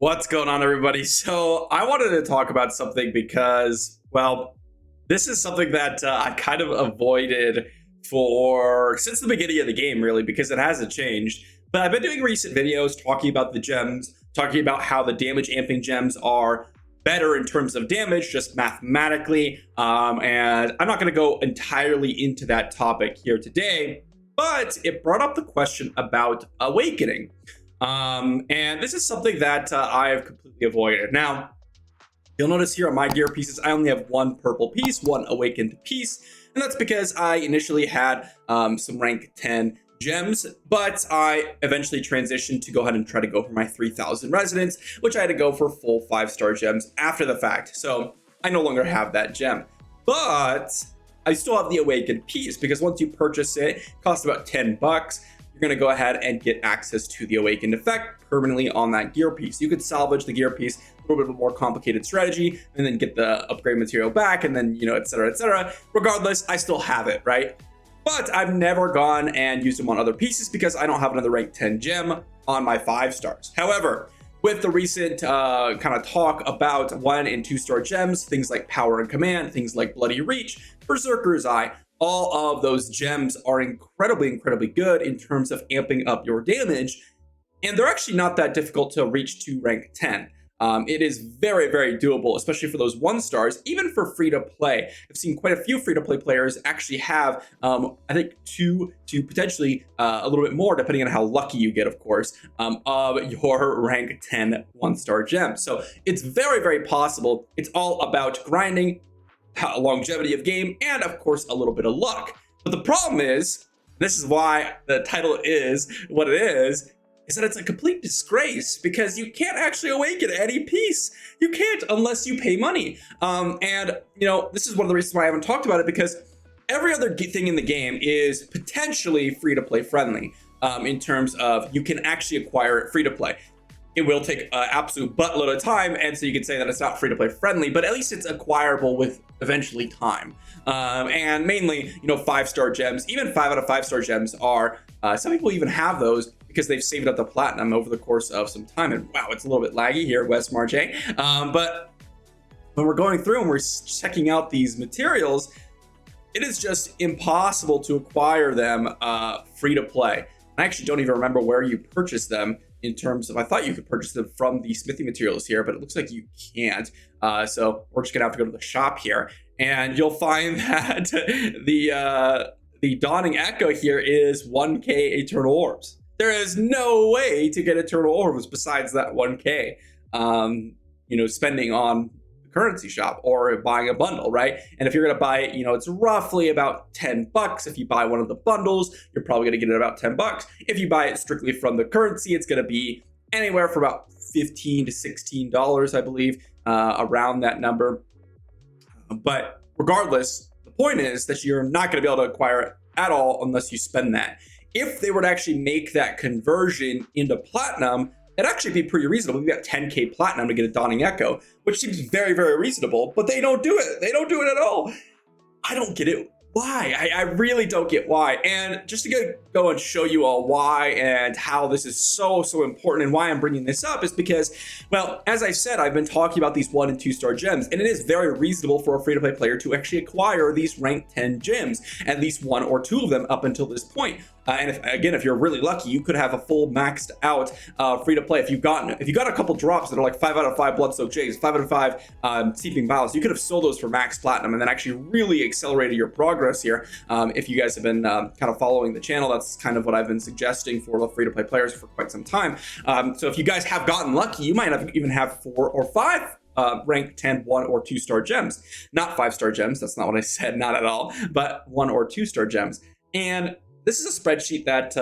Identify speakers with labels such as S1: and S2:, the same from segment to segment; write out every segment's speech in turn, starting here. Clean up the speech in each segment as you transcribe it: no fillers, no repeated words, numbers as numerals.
S1: What's going on, everybody? So I wanted to talk about something because, well, this is something that I kind of avoided since the beginning of the game, really, because it hasn't changed. But I've been doing recent videos talking about the gems, talking about how the damage amping gems are better in terms of damage, just mathematically. And I'm not going to go entirely into that topic here today, but it brought up the question about awakening. And this is something that I have completely avoided. Now, you'll notice here on my gear pieces, I only have one purple piece, one awakened piece, and that's because I initially had some rank 10 gems, but I eventually transitioned to go ahead and try to go for my 3000 residents, which I had to go for full 5-star gems after the fact. So I no longer have that gem, but I still have the awakened piece because once you purchase it, it costs about 10 bucks. You're going to go ahead and get access to the awakened effect permanently on that gear piece. You could salvage the gear piece, a little bit of a more complicated strategy, and then get the upgrade material back, and then, you know, et cetera, et cetera. Regardless, I still have it, right? But I've never gone and used them on other pieces because I don't have another rank 10 gem on my 5 stars. However, with the recent kind of talk about 1 and 2-star gems, things like Power and Command, things like Bloody Reach, Berserker's Eye, all of those gems are incredibly good in terms of amping up your damage. And they're actually not that difficult to reach to rank 10. It is very doable, especially for those 1-stars, even for free to play. I've seen quite a few free to play players actually have, I think 2 to potentially a little bit more, depending on how lucky you get, of course, of your rank 10 1-star gems. So it's very possible. It's all about grinding, longevity of game, and of course a little bit of luck. But the problem is, this is why the title is what it is that it's a complete disgrace because you can't actually awaken any piece. You can't unless you pay money. And you know, this is one of the reasons why I haven't talked about it, because every other thing in the game is potentially free to play friendly, in terms of you can actually acquire it free to play. It will take an absolute buttload of time, and so you could say that it's not free to play friendly, but at least it's acquirable with eventually time. And mainly, you know, 5-star gems, even 5 out of 5-star gems are, some people even have those because they've saved up the platinum over the course of some time. And wow, it's a little bit laggy here, West March. But when we're going through and we're checking out these materials, it is just impossible to acquire them free to play. I actually don't even remember where you purchase them. In terms of, I thought you could purchase them from the smithy materials here, but it looks like you can't. So we're just gonna have to go to the shop here, and you'll find that the Dawning Echo here is 1k Eternal Orbs. There is no way to get Eternal Orbs besides that 1k, you know, spending on currency shop or buying a bundle, right? And if you're gonna buy it, you know, it's roughly about 10 bucks. If you buy one of the bundles, you're probably gonna get it about 10 bucks. If you buy it strictly from the currency, it's gonna be anywhere from about $15 to $16, I believe, around that number. But regardless, the point is that you're not gonna be able to acquire it at all unless you spend that. If they were to actually make that conversion into platinum, it'd actually be pretty reasonable. We got 10k platinum to get a Dawning Echo, which seems very reasonable, but they don't do it. They don't do it at all. I don't get it. Why? I really don't get why. And just to go and show you all why and how this is so important and why I'm bringing this up is because, well, as I said, I've been talking about these 1 and 2-star gems, and it is very reasonable for a free-to-play player to actually acquire these rank 10 gems, at least 1 or 2 of them up until this point. And if you're really lucky, you could have a full maxed out free to play. If you got a couple drops that are like 5 out of 5 Bloodsoaked Jays, 5 out of 5 Seeping Vials, you could have sold those for max platinum and then actually really accelerated your progress here. If you guys have been kind of following the channel, that's kind of what I've been suggesting for the free to play players for quite some time. So if you guys have gotten lucky, you might even have 4 or 5 rank 10 1 or 2-star gems, not 5-star gems. That's not what I said, not at all, but 1 or 2-star gems. And this is a spreadsheet that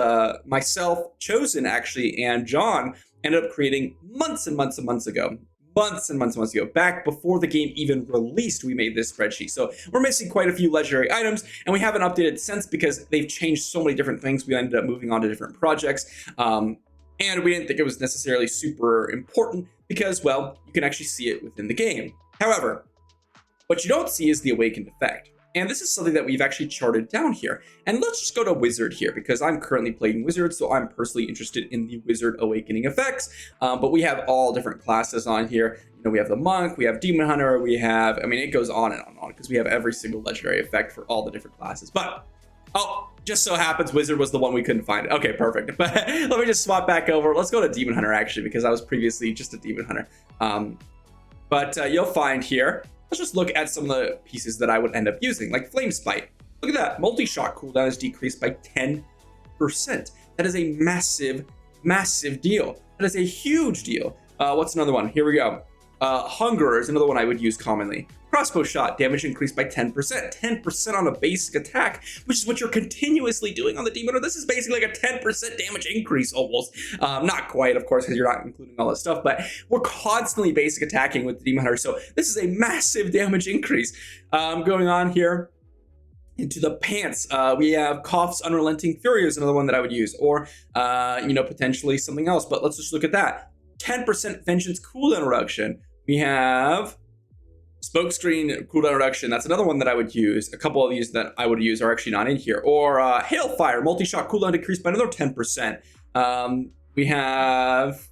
S1: myself, Chosen actually, and John ended up creating months and months ago. Back before the game even released, we made this spreadsheet. So we're missing quite a few legendary items, and we haven't updated since because they've changed so many different things. We ended up moving on to different projects, and we didn't think it was necessarily super important because, well, you can actually see it within the game. However, what you don't see is the awakened effect. And this is something that we've actually charted down here. And let's just go to Wizard here because I'm currently playing Wizard, so I'm personally interested in the Wizard Awakening effects. But we have all different classes on here. You know, we have the Monk, we have Demon Hunter, we have, I mean, it goes on and on and on because we have every single legendary effect for all the different classes. But, oh, just so happens Wizard was the one we couldn't find. Okay, perfect. But let me just swap back over. Let's go to Demon Hunter, actually, because I was previously just a Demon Hunter. But you'll find here, let's just look at some of the pieces that I would end up using, like Flame Spite. Look at that. Multi-shot cooldown is decreased by 10%. That is a massive, massive deal. That is a huge deal. What's another one? Here we go. Hunger is another one I would use commonly. Crossbow shot, damage increased by 10%. 10% on a basic attack, which is what you're continuously doing on the Demon Hunter. This is basically like a 10% damage increase almost. Not quite, of course, because you're not including all that stuff, but we're constantly basic attacking with the Demon Hunter. So this is a massive damage increase. Going on here into the pants, we have Cough's Unrelenting Fury is another one that I would use, or, you know, potentially something else, but let's just look at that. 10% Vengeance cooldown reduction. We have Smokescreen cooldown reduction. That's another one that I would use. A couple of these that I would use are actually not in here. Or Hailfire, multi-shot cooldown decreased by another 10%. We have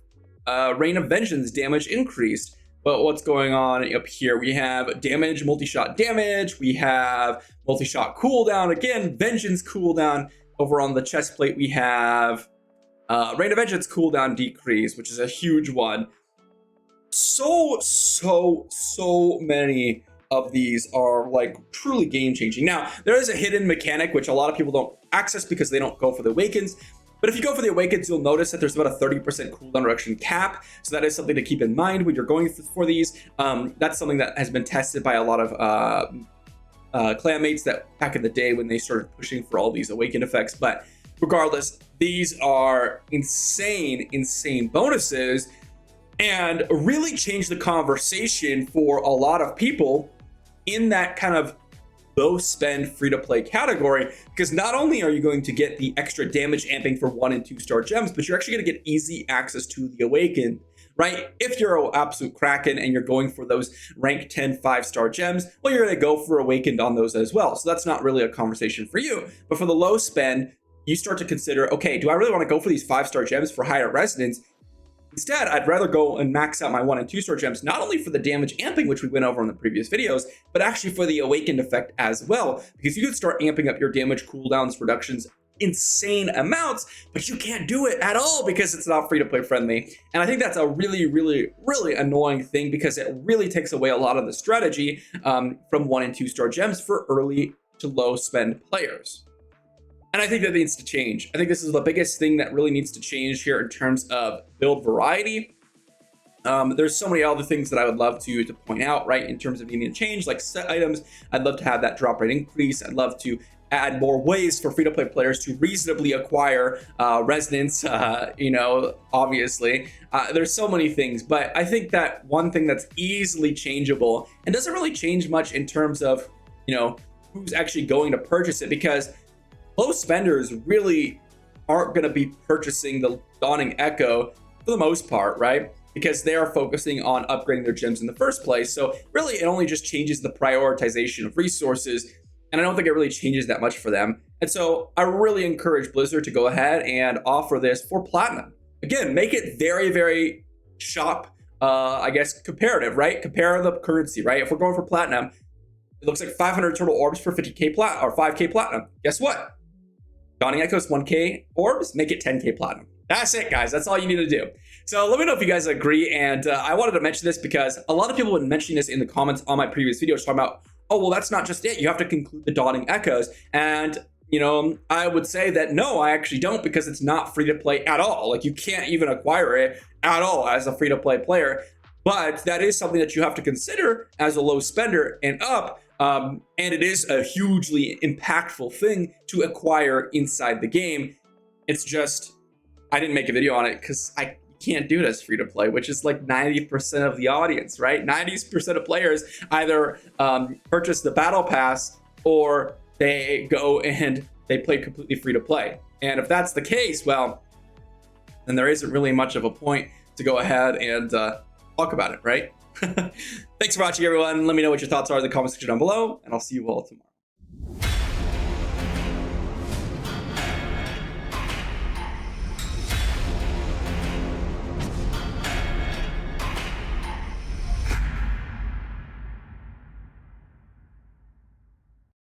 S1: Rain of Vengeance, damage increased. But what's going on up here? We have damage, multi-shot damage. We have multi-shot cooldown. Again, Vengeance cooldown. Over on the chest plate, we have Rain of Vengeance cooldown decrease, which is a huge one. So many of these are like truly game changing. Now, there is a hidden mechanic which a lot of people don't access because they don't go for the Awakens. But if you go for the Awakens, you'll notice that there's about a 30% cooldown reduction cap. So that is something to keep in mind when you're going for these. That's something that has been tested by a lot of clanmates that back in the day when they started pushing for all these Awakened effects. But regardless, these are insane bonuses and really change the conversation for a lot of people in that kind of low spend free-to-play category, because not only are you going to get the extra damage amping for 1 and 2 star gems, but you're actually going to get easy access to the Awakened, right? If you're an absolute Kraken and you're going for those rank 10 5-star gems, well, you're going to go for Awakened on those as well. So that's not really a conversation for you. But for the low spend, you start to consider, okay, do I really want to go for these 5-star gems for higher resonance? Instead, I'd rather go and max out my 1 and 2 star gems, not only for the damage amping, which we went over in the previous videos, but actually for the Awakened effect as well, because you can start amping up your damage cooldowns, reductions, insane amounts, but you can't do it at all because it's not free-to-play friendly. And I think that's a really annoying thing, because it really takes away a lot of the strategy from 1 and 2 star gems for early to low spend players. And I think that needs to change. I think this is the biggest thing that really needs to change here in terms of build variety. There's so many other things that I would love to point out, right, in terms of needing to change, like set items. I'd love to have that drop rate increase. I'd love to add more ways for free-to-play players to reasonably acquire resonance, you know, obviously. There's so many things, but I think that one thing that's easily changeable and doesn't really change much in terms of, you know, who's actually going to purchase it, because low spenders really aren't going to be purchasing the Dawning Echo for the most part, right? Because they are focusing on upgrading their gems in the first place. So really, it only just changes the prioritization of resources. And I don't think it really changes that much for them. And so I really encourage Blizzard to go ahead and offer this for Platinum. Again, make it very shop, I guess, comparative, right? Compare the currency, right? If we're going for Platinum, it looks like 500 total orbs for 50k plat or 5k Platinum. Guess what? Dawning Echo's 1k orbs, make it 10k Platinum. That's it, guys. That's all you need to do. So let me know if you guys agree. And I wanted to mention this because a lot of people have been mentioning this in the comments on my previous videos, talking about, oh, well, that's not just it. You have to conclude the Dawning Echoes. And, you know, I would say that no, I actually don't, because it's not free to play at all. Like, you can't even acquire it at all as a free to play player. But that is something that you have to consider as a low spender and up. And it is a hugely impactful thing to acquire inside the game. It's just, I didn't make a video on it because I can't do it as free to play, which is like 90% of the audience, right? 90% of players either purchase the battle pass or they go and they play completely free to play. And if that's the case, well, then there isn't really much of a point to go ahead and talk about it, right? Thanks for watching, everyone. Let me know what your thoughts are in the comment section down below, and I'll see you all tomorrow.